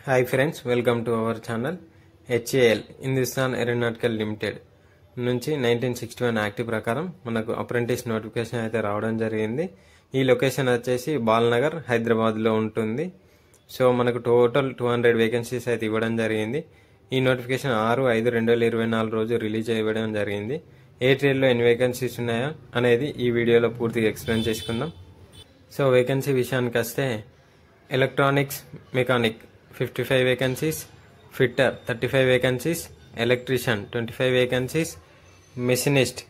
Hi friends, welcome to our channel. HAL Hindustan aeronautical limited నుంచి 1961 act ప్రకారం మనకు apprentice notification అయితే రావడం జరిగింది. ఈ లొకేషన్ వచ్చేసి బాల్నగర్, హైదరాబాద్లో ఉంటుంది. సో మనకు టోటల్ 200 వేకెన్సీస్ అయితే ఇవ్వడం జరిగింది. ఈ నోటిఫికేషన్ 6/5/2024 రోజు రిలీజ్ ఇవ్వడం జరిగింది. ఏ ట్రేడ్లో ఎన్ని వేకెన్సీస్ ఉన్నాయో అనేది ఈ వీడియోలో పూర్తిగా ఎక్స్ప్లెయిన్ చేసుకుందాం. సో వేకెన్సీ విషయానికి వస్తే electronics mechanic 55 vacancies, fitter 35 vacancies, electrician 25 vacancies, machinist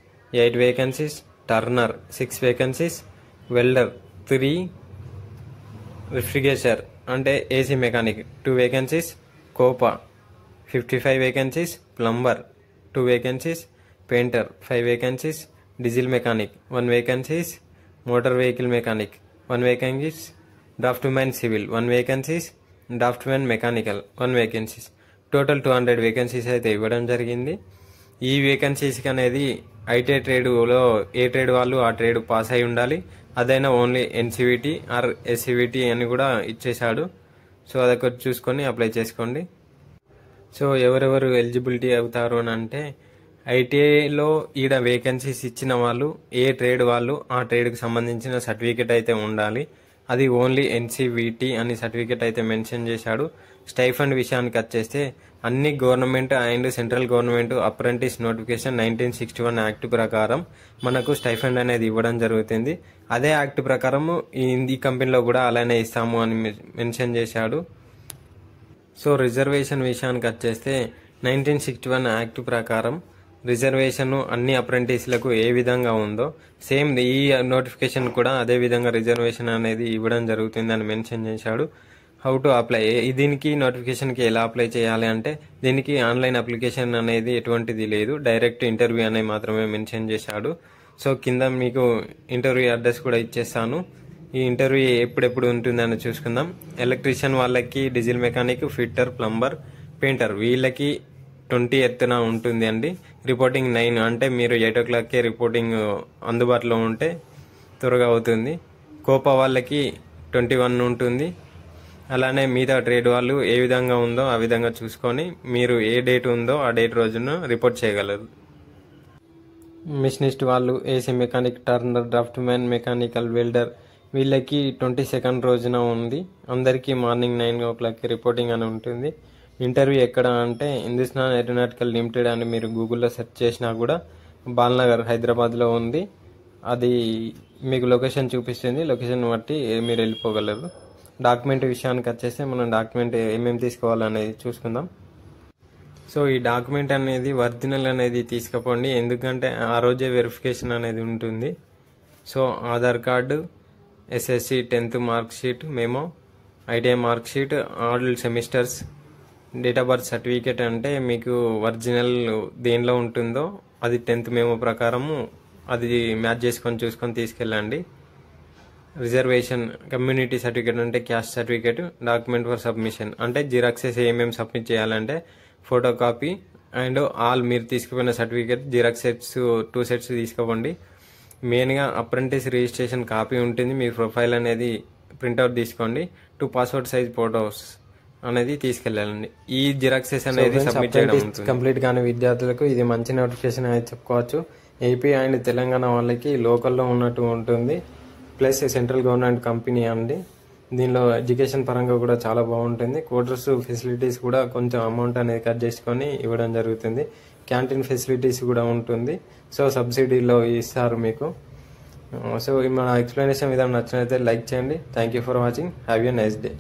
8 vacancies, Turner 6 vacancies, welder 3, రిఫ్రిగరేటర్ అంటే AC mechanic 2 vacancies, Copa 55 vacancies, plumber 2 vacancies, painter 5 vacancies, diesel mechanic 1 vacancies, motor vehicle mechanic 1 vacancies, draughtsmen civil 1 vacancies, draughtsmen mechanical 1 vacancies. Total 200 vacancies అయితే ఇవ్వడం జరిగింది. ఈ వేకెన్సీస్కి అనేది IT ట్రేడ్లో A trade వాళ్ళు ఆ trade pass అయి ఉండాలి. అదైనా ఓన్లీ ఎన్సీవీటీ ఆర్ ఎస్సీవీటీ అని కూడా ఇచ్చేశాడు. సో అదొకటి చూసుకొని అప్లై చేసుకోండి. సో ఎవరెవరు ఎలిజిబిలిటీ అవుతారు అని అంటే ఐటీఐలో ఈడ వేకెన్సీస్ ఇచ్చిన వాళ్ళు ఏ ట్రేడ్ వాళ్ళు ఆ ట్రేడ్కి సంబంధించిన సర్టిఫికేట్ అయితే ఉండాలి. అది ఓన్లీ ఎన్సీవీటీ అని సర్టిఫికేట్ అయితే మెన్షన్ చేశాడు. స్టైఫండ్ విషయానికి వచ్చేస్తే అన్ని government and central government apprentice notification 1961 act ప్రకారం మనకు స్టైఫండ్ అనేది ఇవ్వడం జరుగుతుంది. అదే యాక్ట్ ప్రకారం ఈ కంపెనీలో కూడా అలానే ఇస్తాము అని మెన్షన్ చేశాడు. సో రిజర్వేషన్ విషయానికి వచ్చేస్తే 1961 యాక్ట్ ప్రకారం రిజర్వేషన్ అన్ని అప్రెంటిస్లకు ఏ విధంగా ఉందో సేమ్ ఈ నోటిఫికేషన్ కూడా అదే విధంగా రిజర్వేషన్ అనేది ఇవ్వడం జరుగుతుంది అని మెన్షన్ చేశాడు. హౌ టు అప్లై, దీనికి నోటిఫికేషన్కి ఎలా అప్లై చేయాలి అంటే దీనికి ఆన్లైన్ అప్లికేషన్ అనేది ఎటువంటిది లేదు, డైరెక్ట్ ఇంటర్వ్యూ అనేది మాత్రమే మెన్షన్ చేశాడు. సో కింద మీకు ఇంటర్వ్యూ అడ్రస్ కూడా ఇచ్చేస్తాను. ఈ ఇంటర్వ్యూ ఎప్పుడెప్పుడు ఉంటుందని చూసుకుందాం. ఎలక్ట్రీషియన్ వాళ్ళకి, diesel mechanic, fitter, plumber, painter వీళ్ళకి 20th ఉంటుంది అండి. రిపోర్టింగ్ 9 అంటే మీరు 8 o'clockకే రిపోర్టింగ్ అందుబాటులో ఉంటే త్వరగా అవుతుంది. కోపా వాళ్ళకి 21 ఉంటుంది. అలానే మిగతా ట్రేడ్ వాళ్ళు ఏ విధంగా ఉందో ఆ విధంగా చూసుకొని మీరు ఏ డేట్ ఉందో ఆ డేట్ రోజున రిపోర్ట్ చేయగలరు. మిషనిస్ట్ వాళ్ళు AC mechanic, Turner, draughtsmen mechanical, welder వీళ్ళకి 22nd రోజున ఉంది. అందరికీ మార్నింగ్ 9 o'clockకి రిపోర్టింగ్ అని ఉంటుంది. ఇంటర్వ్యూ ఎక్కడ అంటే హిందుస్థాన్ ఏరోనాటికల్ లిమిటెడ్ అని మీరు గూగుల్లో సెర్చ్ చేసినా కూడా బాల్నగర్, హైదరాబాద్లో ఉంది. అది మీకు లొకేషన్ చూపిస్తుంది. లొకేషన్ బట్టి మీరు వెళ్ళిపోగలరు. డాక్యుమెంట్ విషయానికి వచ్చేస్తే మనం డాక్యుమెంట్ ఏమేమి తీసుకోవాలనేది చూసుకుందాం. సో ఈ డాక్యుమెంట్ అనేది ఒరిజినల్ అనేది తీసుకుపోండి, ఎందుకంటే ఆ రోజే వెరిఫికేషన్ అనేది ఉంటుంది. So Aadhaar card, SSC 10th mark sheet, memo, ITI mark sheet, all semesters, date of birth certificate అంటే మీకు ఒరిజినల్ దేనిలో ఉంటుందో అది 10th మెమో ప్రకారము అది మ్యాచ్ చేసుకొని చూసుకొని తీసుకెళ్ళండి. రిజర్వేషన్ కమ్యూనిటీ సర్టిఫికేట్ అంటే caste certificate, document for submission అంటే జిరాక్సెస్ ఏమేమి సబ్మిట్ చేయాలంటే ఫోటో కాపీ అండ్ ఆల్ మీరు తీసుకుపోయిన సర్టిఫికేట్ జిరాక్స్ సెట్స్ 2 sets తీసుకోండి. మెయిన్గా అప్రెంటిస్ రిజిస్ట్రేషన్ కాపీ ఉంటుంది. మీ ప్రొఫైల్ అనేది ప్రింట్అవుట్ తీసుకోండి. 2 passport size ఫోటోస్ అనేది తీసుకెళ్ళాలండి. ఈ జిరాక్సెస్ అనేది సబ్మిట్ చేయడం ఉంటుంది. కంప్లీట్ కాని విద్యార్థులకు ఇది మంచి నోటిఫికేషన్ అనేది చెప్పుకోవచ్చు. ఏపీ అండ్ తెలంగాణ వాళ్ళకి లోకల్లో ఉన్నట్టు ఉంటుంది. ప్లస్ సెంట్రల్ గవర్నమెంట్ కంపెనీ అండి. దీనిలో ఎడ్యుకేషన్ పరంగా కూడా చాలా బాగుంటుంది. క్వార్టర్స్ ఫెసిలిటీస్ కూడా కొంచెం అమౌంట్ అనేది కట్ చేసుకొని ఇవ్వడం జరుగుతుంది. క్యాంటీన్ ఫెసిలిటీస్ కూడా ఉంటుంది. సో సబ్సిడీలో ఇస్తారు మీకు. సో మన ఎక్స్ప్లెనేషన్ విధానం నచ్చినట్లయితే లైక్ చేయండి. Thank you for watching. Have a nice day.